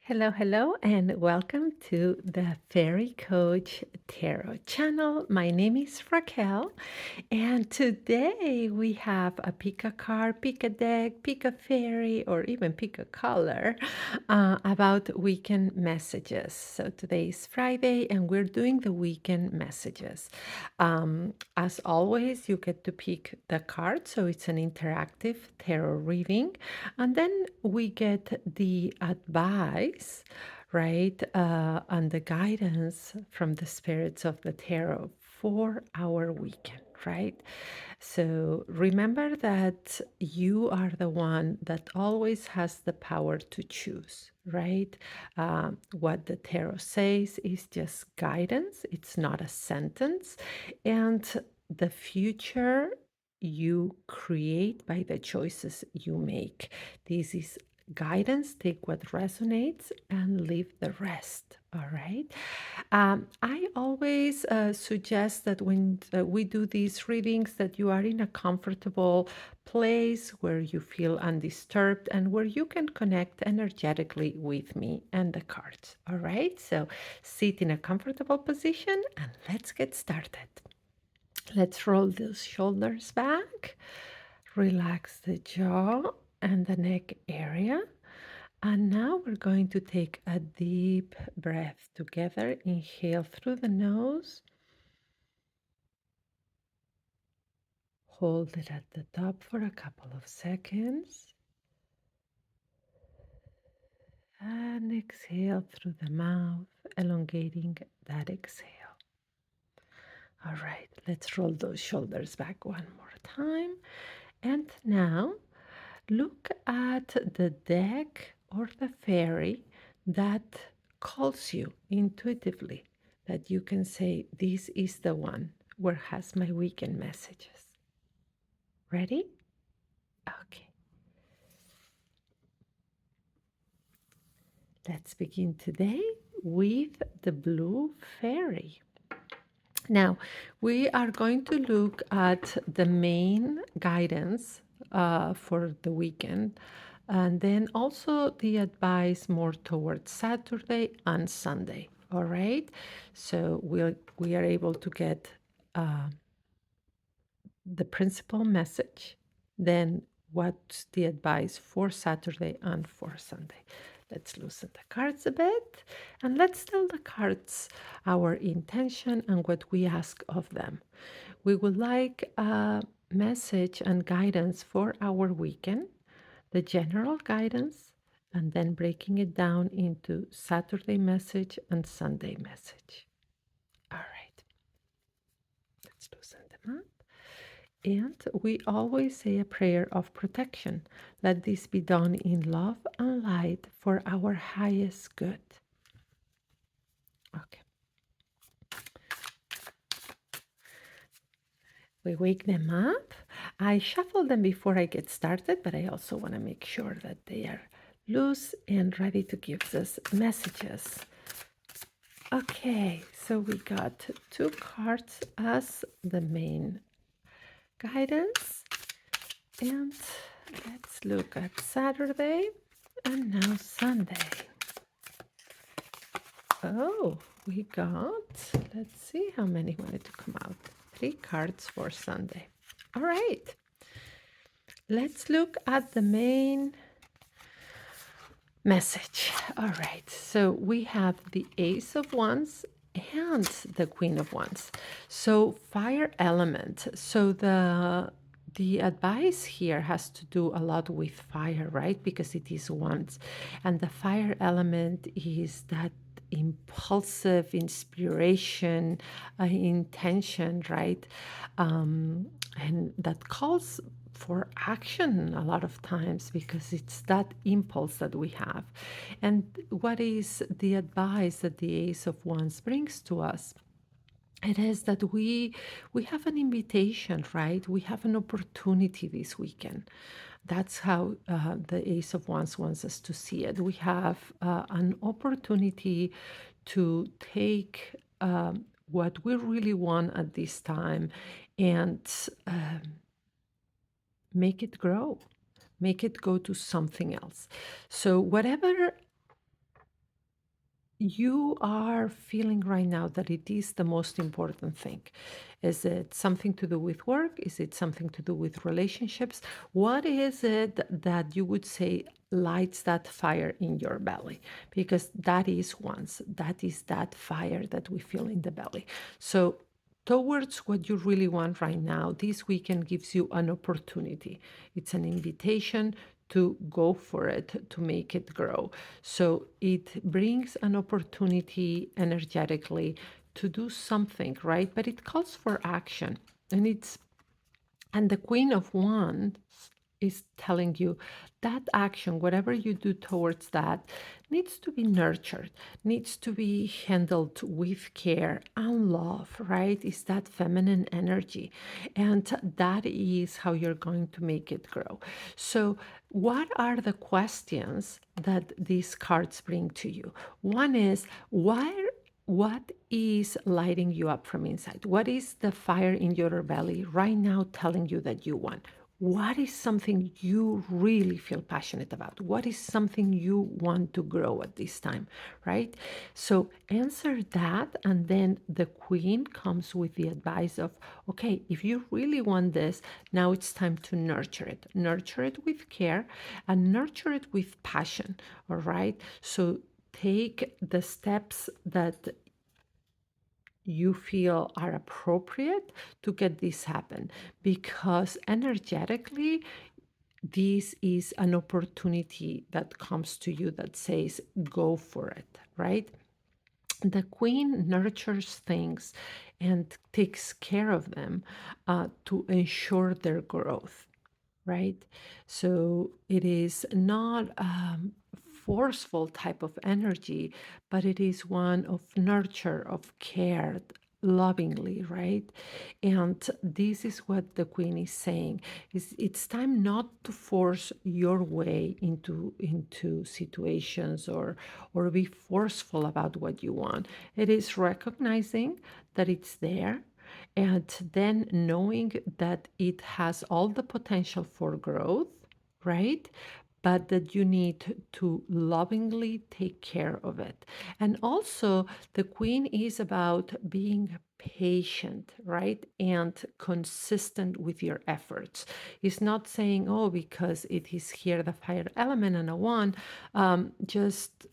Hello, hello, and welcome to the Fairy Coach Tarot channel. My name is Raquel, and today we have a pick a card, pick a deck, pick a fairy, or even pick a color about weekend messages. So today is Friday, and we're doing the weekend messages. As always, you get to pick the card, so it's an interactive tarot reading, and then we get the advice, right, and the guidance from the spirits of the tarot for our weekend, right? So remember that you are the one that always has the power to choose, right? What the tarot says is just guidance, it's not a sentence. And the future you create by the choices you make. This is guidance. Take what resonates and leave the rest. All right. I always suggest that when we do these readings, that you are in a comfortable place where you feel undisturbed and where you can connect energetically with me and the cards. All right. So sit in a comfortable position and let's get started. Let's roll those shoulders back, relax the jaw and the neck area. And now we're going to take a deep breath together. Inhale through the nose, hold it at the top for a couple of seconds, and exhale through the mouth, elongating that exhale. All right, let's roll those shoulders back one more time. And now look at the deck or the fairy that calls you intuitively, that you can say, this is the one where has my weekend messages. Ready? Okay. Let's begin today with the blue fairy. Now, we are going to look at the main guidance for the weekend, and then also the advice more towards Saturday and Sunday. All right, so we are able to get the principal message, then what's the advice for Saturday and for Sunday. Let's loosen the cards a bit and let's tell the cards our intention and what we ask of them. We would like a message and guidance for our weekend, the general guidance, and then breaking it down into Saturday message and Sunday message. All right, let's loosen them up. And we always say a prayer of protection. Let this be done in love and light for our highest good. Okay. We wake them up. I shuffle them before I get started, but I also want to make sure that they are loose and ready to give us messages. Okay, so we got two cards as the main guidance. And let's look at Saturday and now Sunday. Oh, we got, let's see how many wanted to come out. 3 cards for Sunday. All right. Let's look at the main message. All right. So we have the Ace of Wands and the Queen of Wands. So fire element. So the advice here has to do a lot with fire, right? Because it is wands. And the fire element is that impulsive inspiration, intention, right? And that calls for action a lot of times because it's that impulse that we have. And what is the advice that the Ace of Wands brings to us? It is that we have an invitation, right? We have an opportunity this weekend. That's how the Ace of Wands wants us to see it. We have an opportunity to take what we really want at this time and make it grow, make it go to something else. So whatever you are feeling right now that it is the most important thing? Is it something to do with work? Is it something to do with relationships? What is it that you would say lights that fire in your belly? Because that is that fire that we feel in the belly. So, towards what you really want right now, this weekend gives you an opportunity. It's an invitation to go for it, to make it grow. So it brings an opportunity energetically to do something, right? But it calls for action. And the Queen of Wands is telling you that action, whatever you do towards that, needs to be nurtured, needs to be handled with care and love, right? Is that feminine energy. And that is how you're going to make it grow. So, what are the questions that these cards bring to you? One is, what is lighting you up from inside? What is the fire in your belly right now telling you that you want? What is something you really feel passionate about? What is something you want to grow at this time, right? So answer that, and then the queen comes with the advice of, okay, if you really want this, now it's time to nurture it. Nurture it with care and nurture it with passion, all right? So take the steps that you feel are appropriate to get this happen, because energetically this is an opportunity that comes to you that says go for it, right? The queen nurtures things and takes care of them to ensure their growth, right? So it is not forceful type of energy, but it is one of nurture, of care, lovingly, right? And this is what the queen is saying: is it's time not to force your way into situations, or be forceful about what you want. It is recognizing that it's there, and then knowing that it has all the potential for growth, right? But that you need to lovingly take care of it. And also, the queen is about being patient, right? And consistent with your efforts. It's not saying, oh, because it is here the fire element and a one, just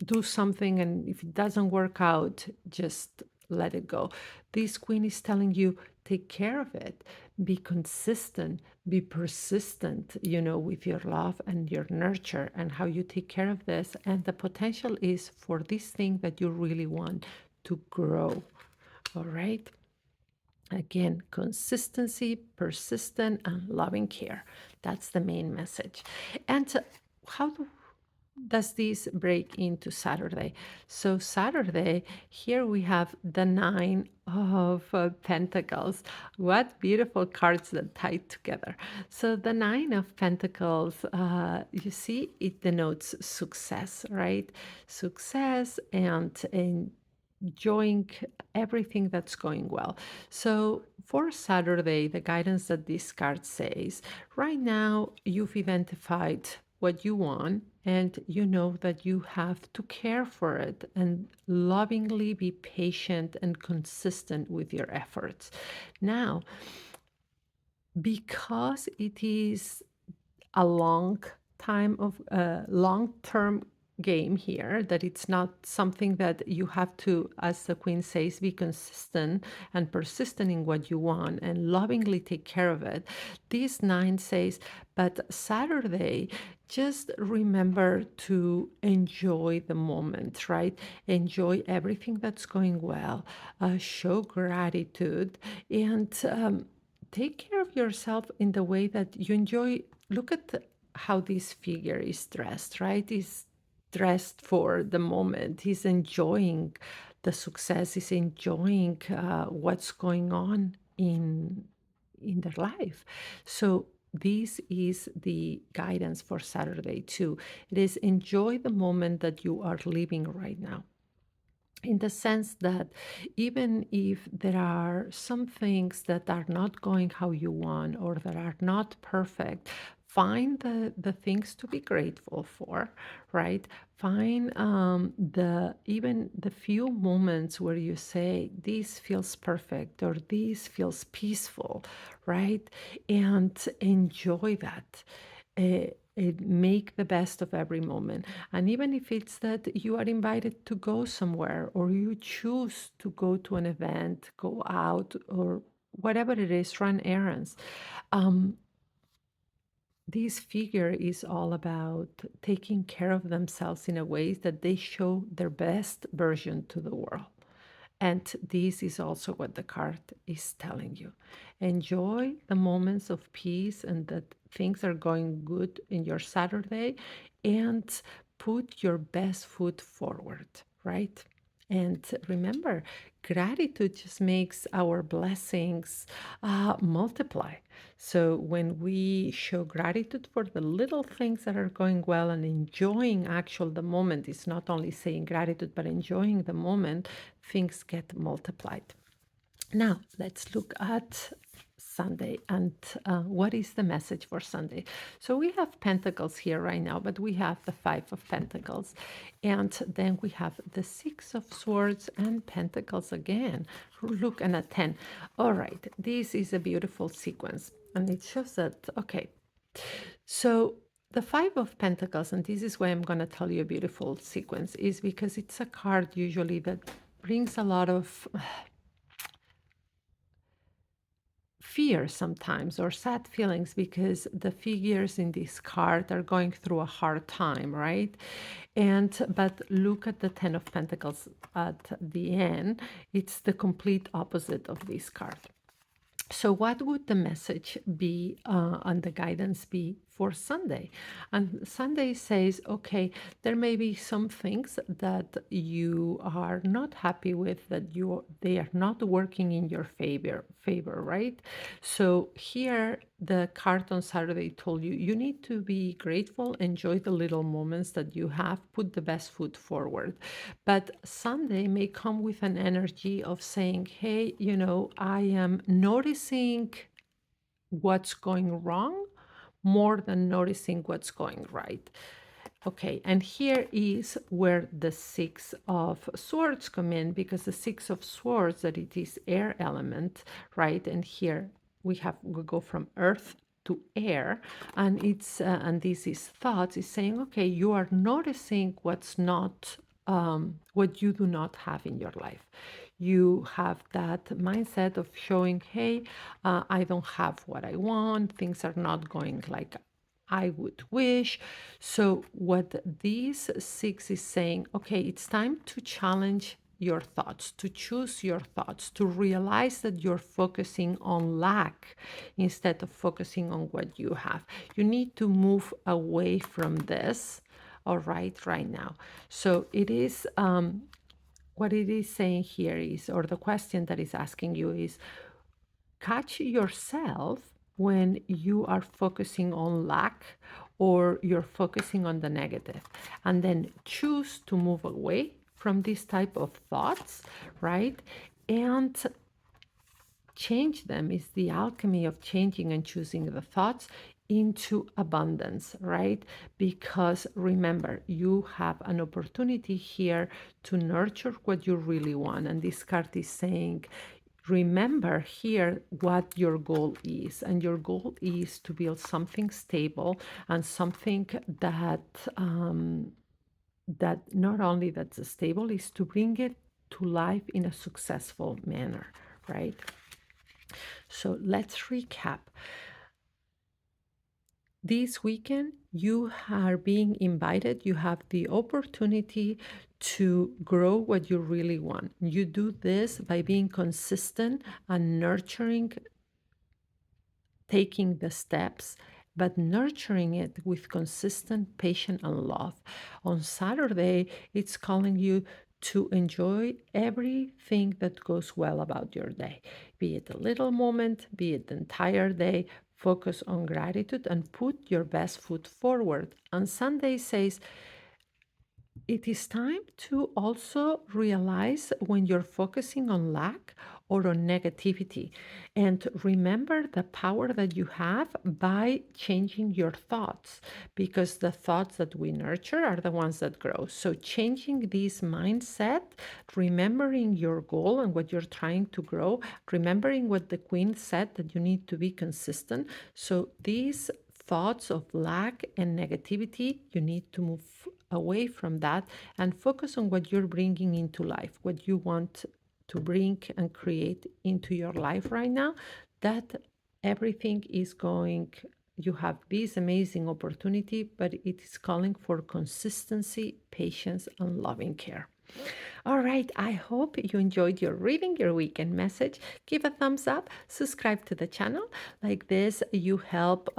do something, and if it doesn't work out, just let it go. This queen is telling you, take care of it, be consistent, be persistent, with your love and your nurture and how you take care of this. And the potential is for this thing that you really want to grow. All right. Again, consistency, persistent, and loving care. That's the main message. And how does this break into Saturday? So, Saturday, here we have the Nine of Pentacles. What beautiful cards that tie together. So, the Nine of Pentacles, you see, it denotes success, right? Success and enjoying everything that's going well. So for Saturday, the guidance that this card says, right now you've identified what you want, and you know that you have to care for it and lovingly be patient and consistent with your efforts. Now, because it is a long term game here, that it's not something that you have to, as the queen says, be consistent and persistent in what you want and lovingly take care of it. This nine says, but Saturday, just remember to enjoy the moment, right? Enjoy everything that's going well, show gratitude, and take care of yourself in the way that you enjoy. Look at how this figure is dressed, right? He's dressed for the moment. He's enjoying the success. He's enjoying what's going on in their life. So this is the guidance for Saturday too. It is enjoy the moment that you are living right now, in the sense that even if there are some things that are not going how you want or that are not perfect, find the things to be grateful for, right? Find the even the few moments where you say, this feels perfect or this feels peaceful, right? And enjoy that. Make the best of every moment. And even if it's that you are invited to go somewhere or you choose to go to an event, go out, or whatever it is, run errands. Um, this figure is all about taking care of themselves in a way that they show their best version to the world. And this is also what the card is telling you. Enjoy the moments of peace and that things are going good in your Saturday, and put your best foot forward, right? And remember, gratitude just makes our blessings multiply. So when we show gratitude for the little things that are going well and enjoying actual the moment, is not only saying gratitude but enjoying the moment, things get multiplied. Now, let's look at Sunday and what is the message for Sunday. So we have Pentacles here right now, but we have the Five of Pentacles. And then we have the Six of Swords and Pentacles again. Look, and a 10. All right, this is a beautiful sequence. And it shows that, okay, so the Five of Pentacles, and this is why I'm going to tell you a beautiful sequence, is because it's a card usually that brings a lot of fear sometimes or sad feelings because the figures in this card are going through a hard time, right? And but look at the 10 of Pentacles at the end. It's the complete opposite of this card. So, what would the message be and the guidance be for Sunday? And Sunday says, okay, there may be some things that you are not happy with, that they are not working in your favor, right? So here the card on Saturday told you you need to be grateful, enjoy the little moments that you have, put the best foot forward. But Sunday may come with an energy of saying, hey, I am noticing what's going wrong more than noticing what's going right. Okay, and here is where the Six of Swords come in, because the Six of Swords, that it is air element, right? And here we go from earth to air, and and this is thoughts, is saying, okay, you are noticing what's not what you do not have in your life. You have that mindset of showing, hey, I don't have what I want, things are not going like I would wish. So, what this six is saying, okay, it's time to challenge your thoughts, to choose your thoughts, to realize that you're focusing on lack instead of focusing on what you have. You need to move away from this, all right now. So, it is what it is saying here is, or the question that is asking you is, catch yourself when you are focusing on lack or you're focusing on the negative, and then choose to move away from this type of thoughts, right? And change them. Is the alchemy of changing and choosing the thoughts into abundance, right? Because remember, you have an opportunity here to nurture what you really want. And this card is saying, remember here what your goal is. And your goal is to build something stable and something that that not only that's stable, is to bring it to life in a successful manner, right? So let's recap. This weekend, you are being invited, you have the opportunity to grow what you really want. You do this by being consistent and nurturing, taking the steps, but nurturing it with consistent patience and love. On Saturday, it's calling you to enjoy everything that goes well about your day, be it a little moment, be it the entire day. Focus on gratitude and put your best foot forward. On Sunday says, it is time to also realize when you're focusing on lack or on negativity, and remember the power that you have by changing your thoughts, because the thoughts that we nurture are the ones that grow. So changing this mindset, remembering your goal and what you're trying to grow, remembering what the queen said, that you need to be consistent. So these thoughts of lack and negativity, you need to move away from that and focus on what you're bringing into life, what you want to bring and create into your life right now. That everything is going, you have this amazing opportunity, but it is calling for consistency, patience, and loving care. All right, I hope you enjoyed your reading, your weekend message. Give a thumbs up, subscribe to the channel. Like this, you help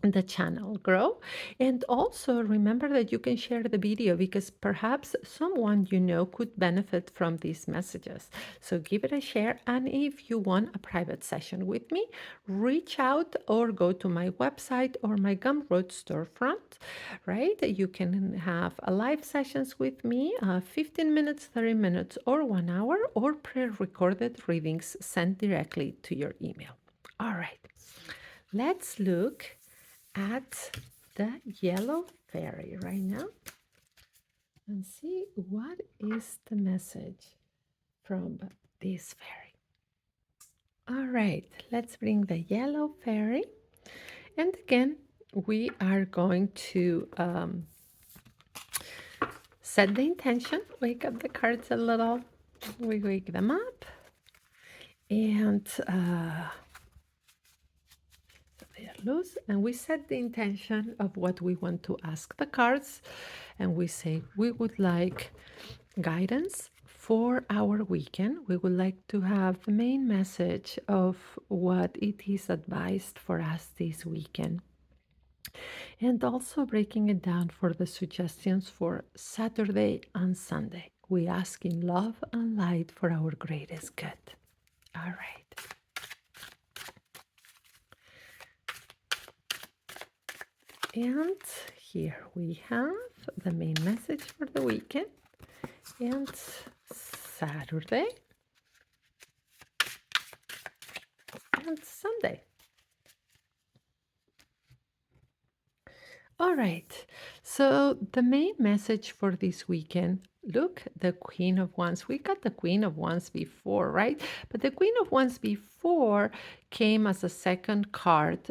the channel grow. And also remember that you can share the video, because perhaps someone you know could benefit from these messages. So give it a share. And if you want a private session with me, reach out or go to my website or my Gumroad storefront, right? You can have a live sessions with me, 15 minutes, 30 minutes, or 1 hour, or pre-recorded readings sent directly to your email. All right, let's look at the yellow fairy right now and see what is the message from this fairy. All right, let's bring the yellow fairy. And again, we are going to set the intention, wake up the cards a little. We wake them up, and they are loose, and we set the intention of what we want to ask the cards, and we say we would like guidance for our weekend. We would like to have the main message of what it is advised for us this weekend, and also breaking it down for the suggestions for Saturday and Sunday. We ask in love and light for our greatest good. All right. And here we have the main message for the weekend, and Saturday and Sunday. All right, so the main message for this weekend, look, the Queen of Wands. We got the Queen of Wands before, right? But the Queen of Wands before came as a second card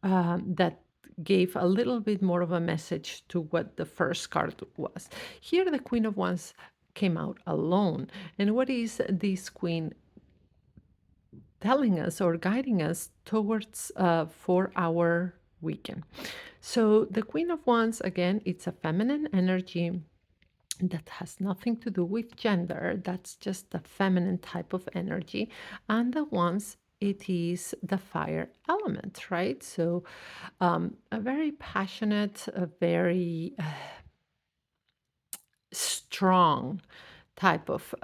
that gave a little bit more of a message to what the first card was. Here, the Queen of Wands came out alone. And what is this Queen telling us or guiding us towards for our weekend? So the Queen of Wands, again, it's a feminine energy that has nothing to do with gender. That's just the feminine type of energy. And the Wands, it is the fire element, right? So a very passionate, a very strong type of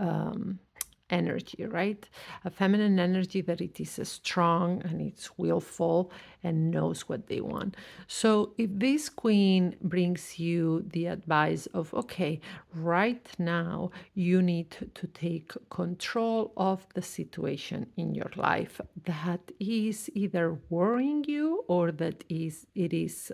energy, right? A feminine energy that it is strong and it's willful and knows what they want. So if this queen brings you the advice of, okay, right now you need to take control of the situation in your life that is either worrying you or that it is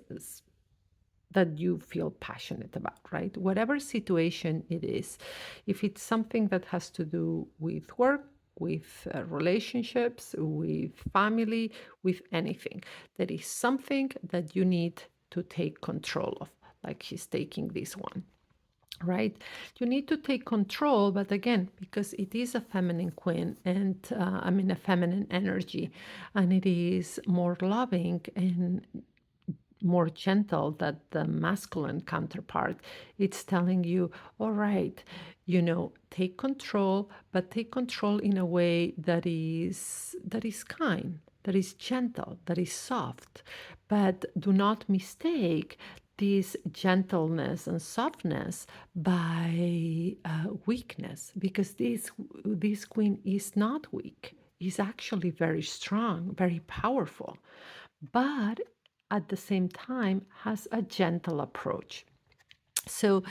that you feel passionate about, right? Whatever situation it is, if it's something that has to do with work, with relationships, with family, with anything, that is something that you need to take control of, like she's taking this one. Right? You need to take control, but again, because it is a feminine queen and a feminine energy, and it is more loving and more gentle than the masculine counterpart. It's telling you, all right, take control, but take control in a way that is kind, that is gentle, that is soft. But do not mistake this gentleness and softness by weakness, because this queen is not weak. Is actually very strong, very powerful, but at the same time has a gentle approach. So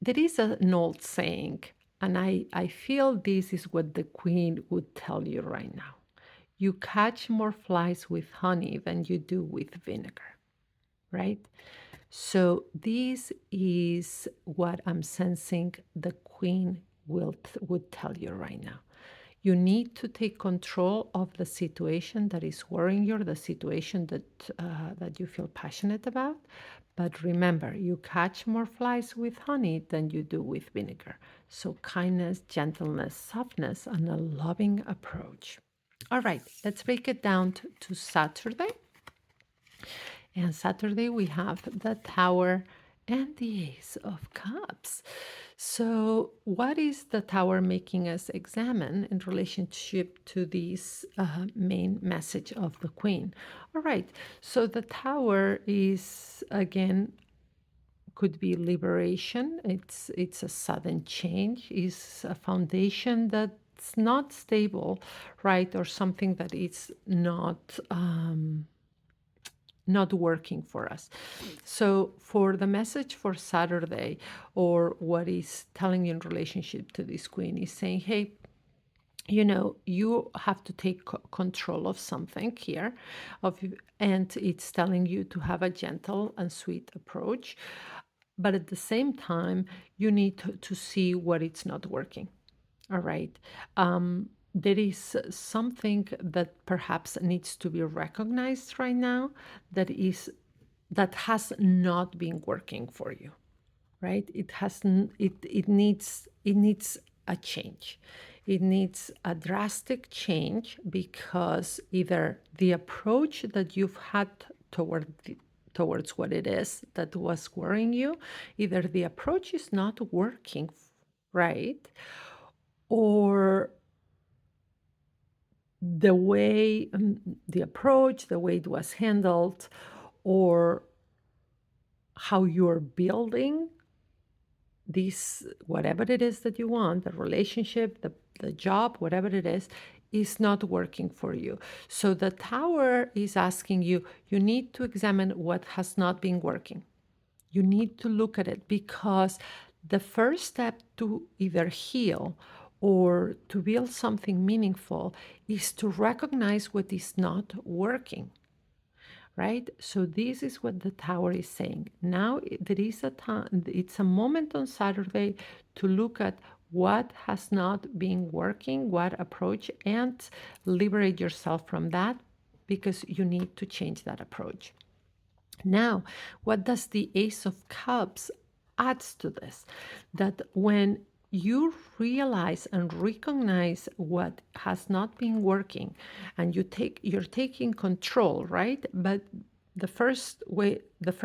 there is an old saying, and I feel this is what the queen would tell you right now. You catch more flies with honey than you do with vinegar, right? So this is what I'm sensing the queen would tell you right now. You need to take control of the situation that is worrying you, the situation that you feel passionate about. But remember, you catch more flies with honey than you do with vinegar. So kindness, gentleness, softness, and a loving approach. All right, let's break it down to Saturday. And Saturday we have the Tower and the Ace of Cups. So, what is the Tower making us examine in relationship to this main message of the Queen? All right, so the Tower is again could be liberation. It's a sudden change. Is a foundation that's not stable, right, or something that is not working for us. So, for the message for Saturday, or what is telling you in relationship to this queen, is saying, hey, you have to take control of something here, and it's telling you to have a gentle and sweet approach. But at the same time, you need to see what it's not working. All right. There is something that perhaps needs to be recognized right now that has not been working for you, right? It needs a change. It needs a drastic change because either the approach that you've had towards what it is that was worrying you, either the approach is not working right, or the way the approach, the way it was handled, or how you're building this, whatever it is that you want, the relationship, the job, whatever it is not working for you. So the Tower is asking you, you need to examine what has not been working. You need to look at it, because the first step to either heal or to build something meaningful is to recognize what is not working, right? So this is what the Tower is saying. Now there is a time, it's a moment on Saturday to look at what has not been working, what approach, and liberate yourself from that, because you need to change that approach. Now, what does the Ace of Cups adds to this? That when you realize and recognize what has not been working, and you're taking control, right? But the first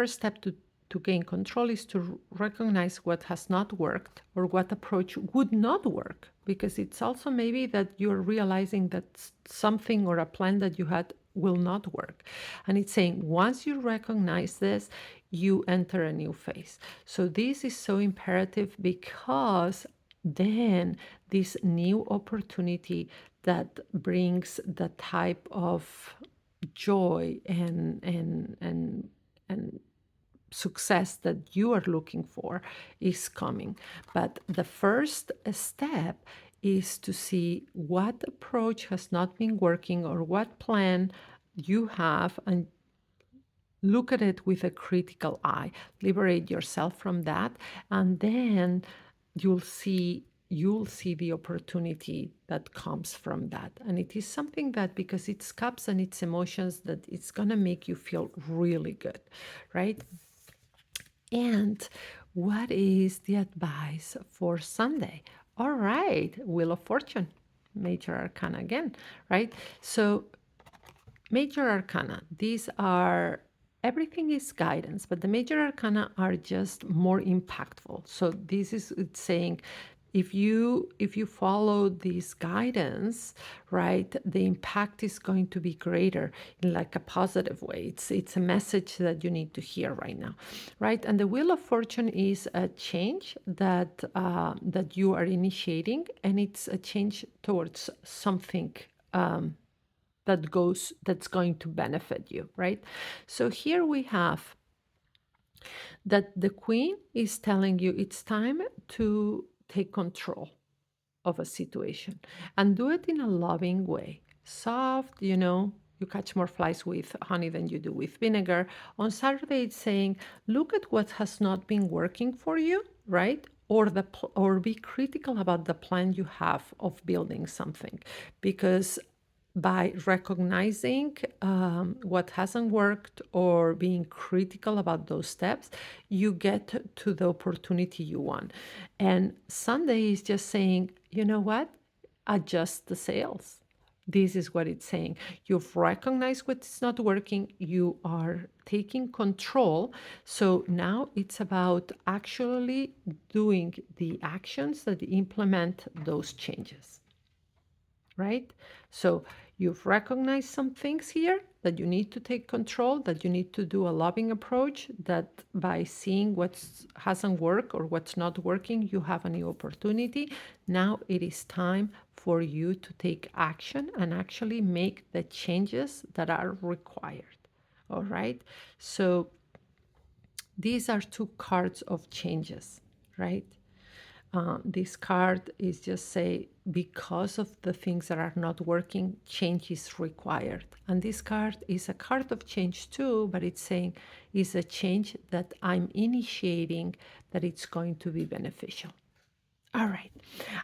step to gain control is to recognize what has not worked or what approach would not work, because it's also maybe that you're realizing that something or a plan that you had will not work. And it's saying once you recognize this, you enter a new phase. So this is so imperative, because then this new opportunity that brings the type of joy and success that you are looking for is coming. But the first step is to see what approach has not been working or what plan you have, and look at it with a critical eye. Liberate yourself from that, and then you'll see the opportunity that comes from that. And it is something that, because it's cups and it's emotions, that it's going to make you feel really good, right? And what is the advice for Sunday? All right, Wheel of Fortune, Major Arcana again, right? So, Major Arcana, these are, everything is guidance, but the Major Arcana are just more impactful. So, this is it's saying, if you follow this guidance, right, the impact is going to be greater in like a positive way. It's a message that you need to hear right now, right? And the Wheel of Fortune is a change that you are initiating, and it's a change towards something that's going to benefit you, right? So here we have That the queen is telling you it's time to take control of a situation and do it in a loving way. Soft, you catch more flies with honey than you do with vinegar. On Saturday, it's saying, look at what has not been working for you, right? Or be critical about the plan you have of building something, because by recognizing what hasn't worked or being critical about those steps, you get to the opportunity you want. And Sunday is just saying, you know what? Adjust the sails. This is what it's saying. You've recognized what's not working, you are taking control. So now it's about actually doing the actions that implement those changes, right? So you've recognized some things here that you need to take control, that you need to do a loving approach, that by seeing what hasn't worked or what's not working, you have a new opportunity. Now it is time for you to take action and actually make the changes that are required. All right. So these are two cards of changes, right? This card is just say, because of the things that are not working, change is required. And this card is a card of change too, but it's saying is a change that I'm initiating, that it's going to be beneficial. All right.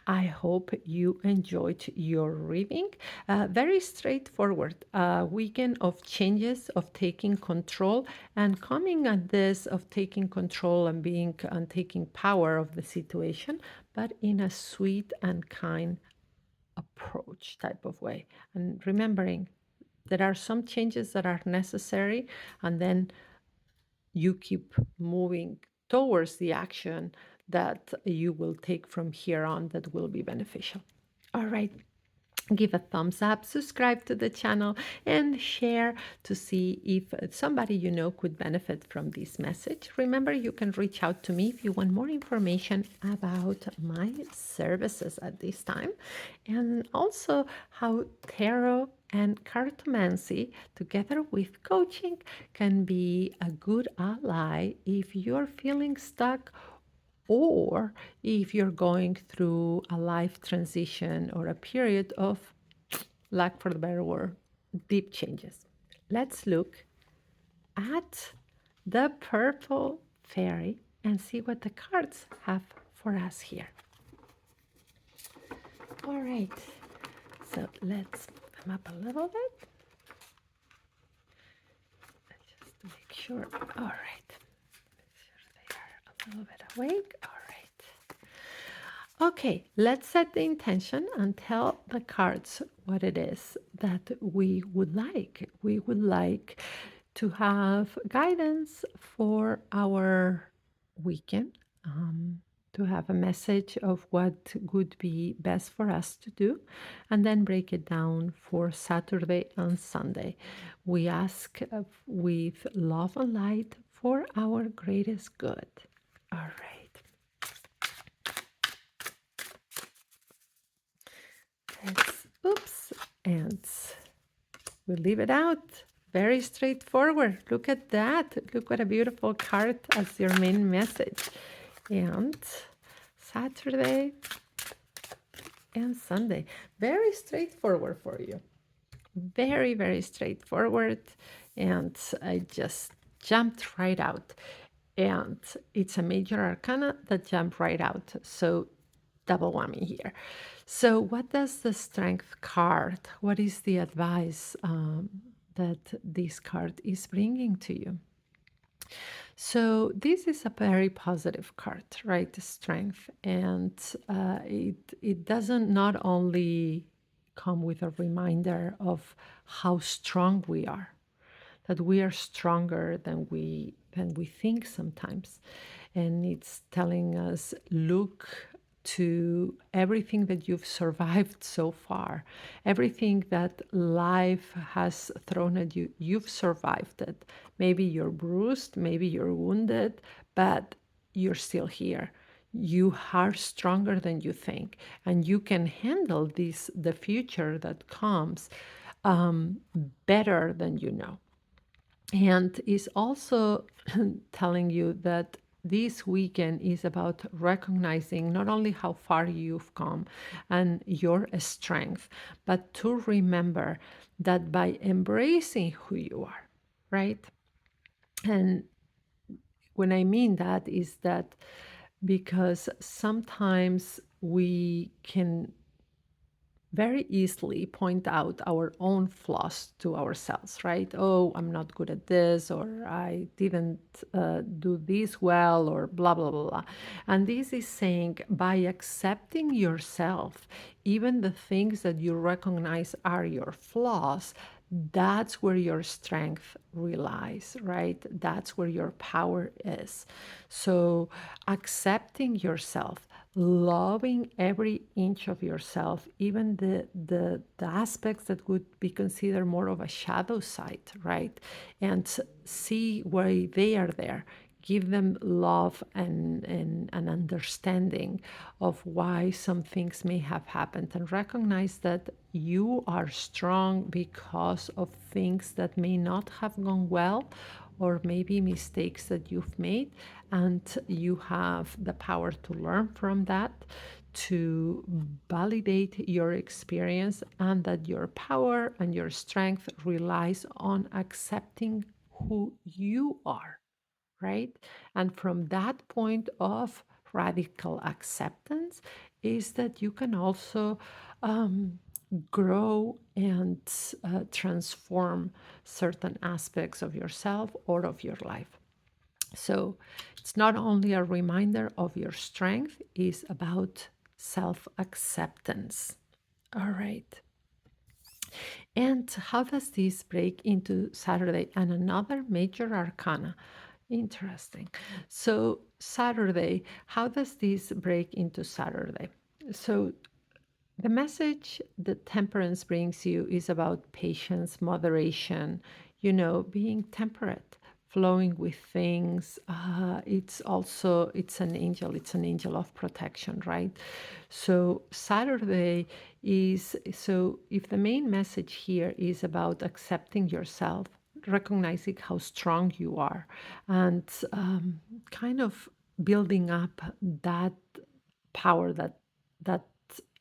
I hope you enjoyed your reading. Very straightforward. A weekend of changes, of taking control, and coming at this of taking control and being and taking power of the situation, but in a sweet and kind approach type of way. And remembering there are some changes that are necessary, and then you keep moving towards the action that you will take from here on that will be beneficial. All right. Give a thumbs up, subscribe to the channel, and share to see if somebody you know could benefit from this message. Remember, you can reach out to me if you want more information about my services at this time, and also how tarot and cartomancy, together with coaching, can be a good ally if you're feeling stuck, or if you're going through a life transition or a period of, lack for the better word, deep changes. Let's look at the purple fairy and see what the cards have for us here. All right, so let's move them up a little bit just to make sure. All right, make sure they are a little bit awake. All right. Okay, let's set the intention and tell the cards what it is that we would like. We would like to have guidance for our weekend, to have a message of what would be best for us to do, and then break it down for Saturday and Sunday. We ask with love and light for our greatest good. All right. Oops, and we leave it out. Very straightforward. Look at that. Look what a beautiful card as your main message. And Saturday and Sunday. Very straightforward for you. Very, very straightforward. And I just jumped right out. And it's a major arcana that jumped right out. So double whammy here. So what does the strength card, what is the advice that this card is bringing to you? So this is a very positive card, right? The strength. And it doesn't not only come with a reminder of how strong we are, that we are stronger than we think sometimes. And it's telling us, look to everything that you've survived so far, everything that life has thrown at you, you've survived it. Maybe you're bruised, maybe you're wounded, but you're still here. You are stronger than you think, and you can handle the future that comes, better than you know. And is also telling you that this weekend is about recognizing not only how far you've come and your strength, but to remember that by embracing who you are, right? And when I mean that is that because sometimes we can very easily point out our own flaws to ourselves, right? Oh, I'm not good at this, or I didn't do this well, or blah, blah, blah, blah. And this is saying by accepting yourself, even the things that you recognize are your flaws, that's where your strength relies, right? That's where your power is. So, accepting yourself, loving every inch of yourself, even the aspects that would be considered more of a shadow side, right? And see why they are there. Give them love and an understanding of why some things may have happened, and recognize that you are strong because of things that may not have gone well, or maybe mistakes that you've made, and you have the power to learn from that, to validate your experience, and that your power and your strength relies on accepting who you are, right? And from that point of radical acceptance is that you can also grow and transform certain aspects of yourself or of your life. So it's not only a reminder of your strength, it's about self acceptance. All right. And how does this break into Saturday and another major arcana? Interesting. So, Saturday, how does this break into Saturday? So, the message that temperance brings you is about patience, moderation, being temperate, flowing with things. It's also it's an angel of protection, right? So Saturday is, so if the main message here is about accepting yourself, recognizing how strong you are, and kind of building up that power, that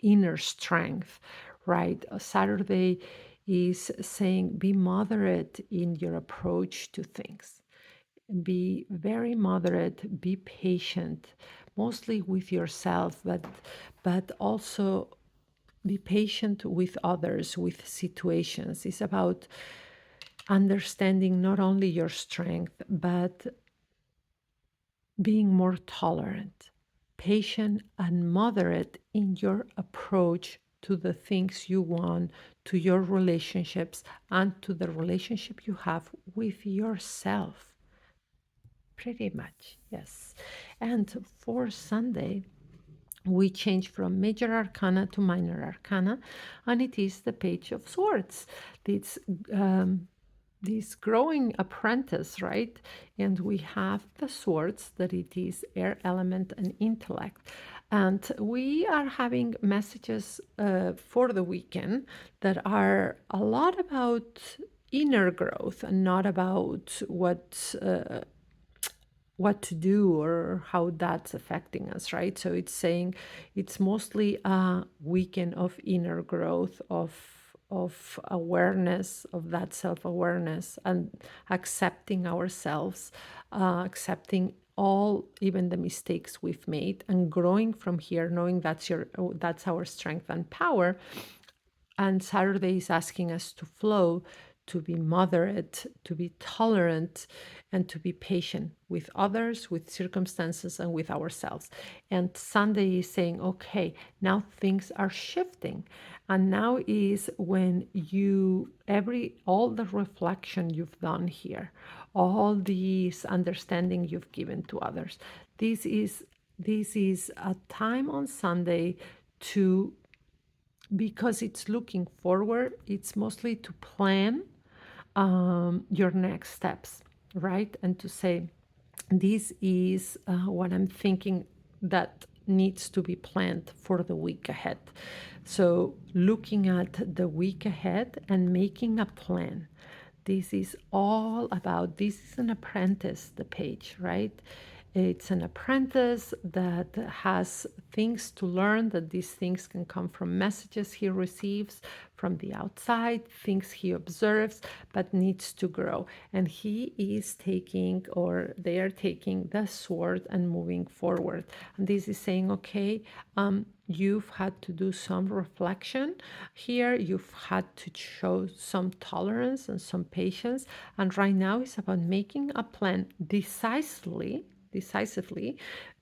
inner strength, right? Saturday is saying be moderate in your approach to things. Be very moderate, be patient, mostly with yourself, but also be patient with others, with situations. It's about understanding not only your strength, but being more tolerant, patient, and moderate in your approach to the things you want, to your relationships, and to the relationship you have with yourself. Pretty much, yes. And for Sunday, we change from major arcana to minor arcana, and it is the Page of Swords. It's this growing apprentice, right? And we have the swords, that it is air element and intellect. And we are having messages for the weekend that are a lot about inner growth and not about what to do or how that's affecting us, right? So it's saying it's mostly a weekend of inner growth, of awareness, of that self-awareness, and accepting ourselves, accepting all, even the mistakes we've made, and growing from here, knowing that's our strength and power. And Saturday is asking us to flow, to be moderate, to be tolerant, and to be patient with others, with circumstances, and with ourselves. And Sunday is saying, okay, now things are shifting. And now is when all the reflection you've done here, all these understanding you've given to others. This is a time on Sunday to, because it's looking forward, it's mostly to plan your next steps, right? And to say, this is what I'm thinking that needs to be planned for the week ahead. So, looking at the week ahead and making a plan This is all about, this is an apprentice, the page, right? It's an apprentice that has things to learn, that these things can come from messages he receives from the outside, things he observes, but needs to grow. And he is taking, or they are taking the sword and moving forward. And this is saying, okay, you've had to do some reflection here, you've had to show some tolerance and some patience. And right now it's about making a plan decisively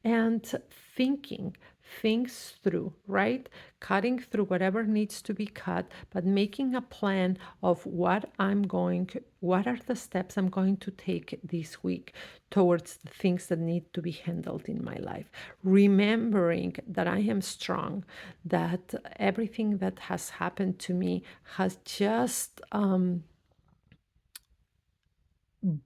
and thinking things through, right? Cutting through whatever needs to be cut, but making a plan of what are the steps I'm going to take this week towards the things that need to be handled in my life. Remembering that I am strong, that everything that has happened to me has just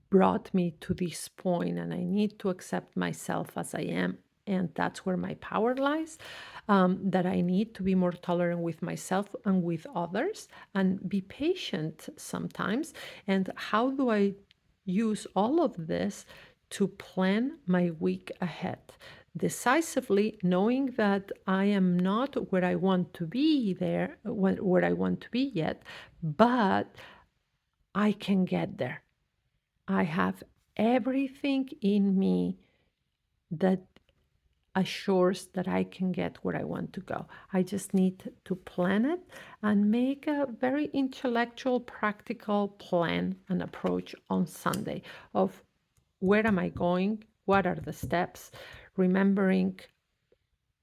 brought me to this point, and I need to accept myself as I am. And that's where my power lies. That I need to be more tolerant with myself and with others and be patient sometimes. And how do I use all of this to plan my week ahead? Decisively, knowing that I am not where I want to be where I want to be yet, but I can get there. I have everything in me that assures that I can get where I want to go. I just need to plan it and make a very intellectual, practical plan and approach on Sunday of where am I going? What are the steps? Remembering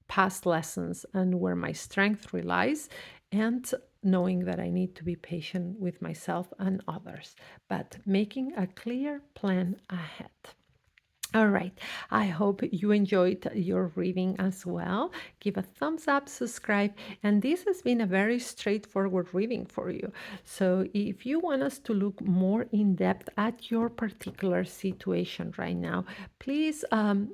past lessons and where my strength relies, and knowing that I need to be patient with myself and others, but making a clear plan ahead. All right. I hope you enjoyed your reading as well. Give a thumbs up, subscribe, and this has been a very straightforward reading for you. So if you want us to look more in depth at your particular situation right now, please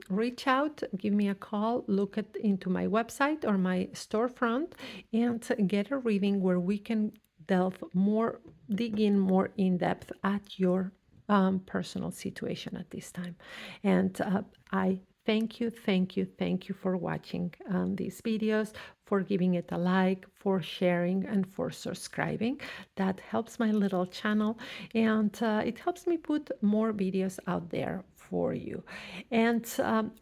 reach out, give me a call, look into my website or my storefront, and get a reading where we can dig in more in depth at your personal situation at this time. And I thank you for watching these videos, for giving it a like, for sharing, and for subscribing. That helps my little channel, and it helps me put more videos out there for you. And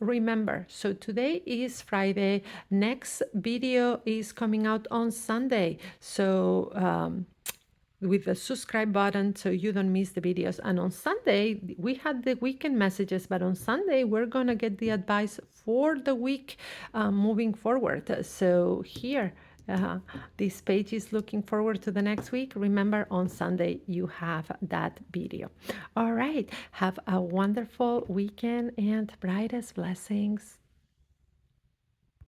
remember, so today is Friday. Next video is coming out on Sunday. So with the subscribe button so you don't miss the videos. And on Sunday, we had the weekend messages, but on Sunday, we're going to get the advice for the week moving forward. So here, this page is looking forward to the next week. Remember, on Sunday, you have that video. All right. Have a wonderful weekend and brightest blessings.